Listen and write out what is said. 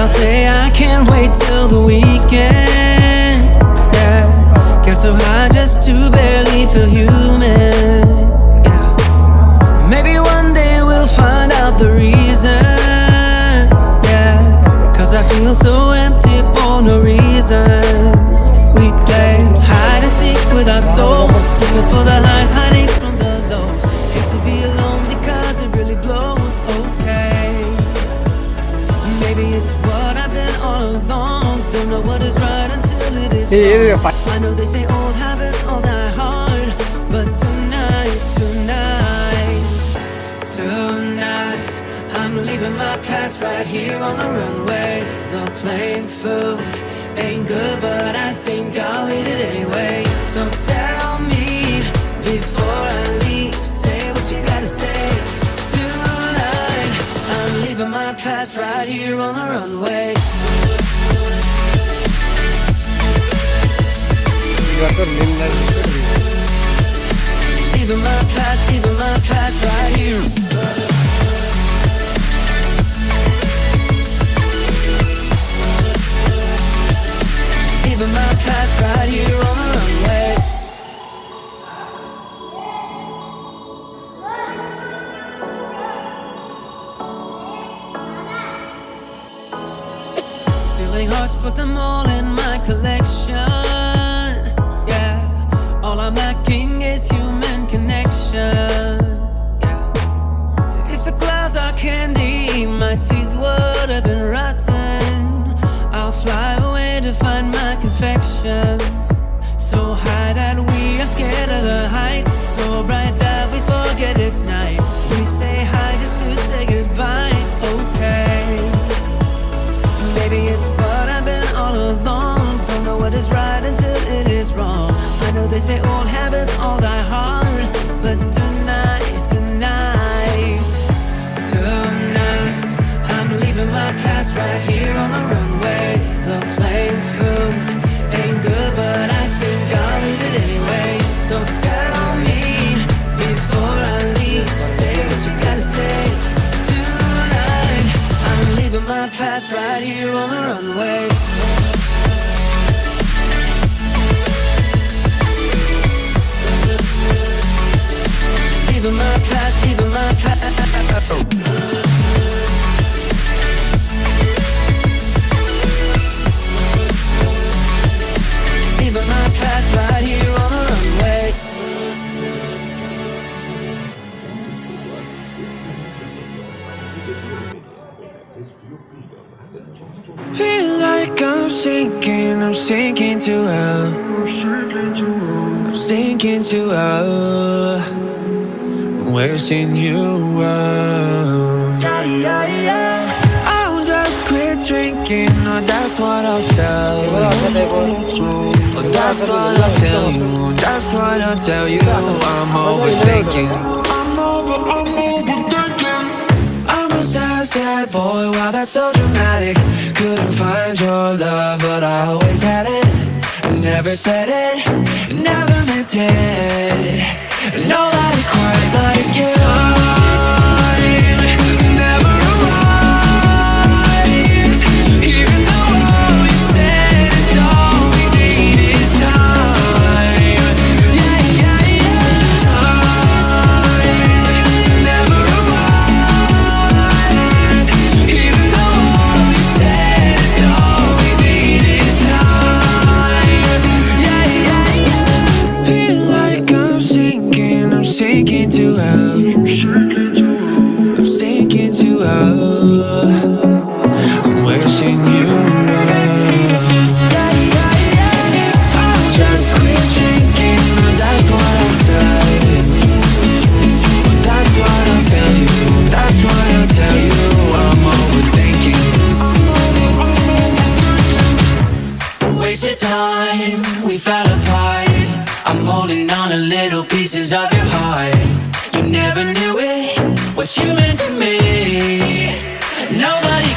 I'll say I can't wait till the weekend. Yeah, get so high just to barely feel human. Yeah, maybe one day we'll find out the reason. Yeah, cause I feel so empty for no reason. We play hide and seek with our souls, seeking for the highs, hiding from the lows. Hate to be alone because it really blows. Okay, maybe it's what I've been all along. Don't know what is right until it is wrong. I know they say old habits all die hard, but tonight, I'm leaving my past right here on the runway. The plain food ain't good, but I think I'll eat it anyway. So tell me before I leave, say what you gotta say. Tonight, I'm leaving my past right here on the runway. Leaving my past right here. Leaving my past right here on the runway. Stealing hearts, put them all in my collection. Yeah, all I'm lacking is human connection. Yeah, if the clouds are candy, my teeth would have been rotten. I'll fly away to find my confections. So high that we are scared of the heights, so bright that we forget it's night. We say hi just to say goodbye. Okay, maybe it's what I've been all along. Don't know what is right until it is wrong. I know they say old habits all die hard, but tonight, I'm leaving my past right here on the runway. The plain food ain't good, but I think I'll eat it anyway. So tell me before I leave, say what you gotta say. Tonight, I'm leaving my past right here on the runway. Leaving my past, leaving my past. Leaving my past right here on the runway. Feel like I'm sinking to hell. I'm sinking to hell. I'm wishing you well. Yeah, yeah, yeah. I'll just quit drinking, or that's what I'll tell you. Oh, that's what I'll tell you, that's what I'll tell you. I'm overthinking, I'm overthinking. I'm a sad, sad boy, wow, that's so dramatic. Couldn't find your love, but I always had it. Never said it, never meant it. Nobody quite like you. Sinking to hell. I'm sinking to hell. I'm wishing you well. Yeah, yeah, yeah. I'll just quit drinking, and that's what I'll tell you. That's what I'll tell you. That's what I'll tell you. I'm overthinking. Wasted time, we fell apart. I'm holding on to little pieces of your heart. You never knew it, what you meant to me. Nobody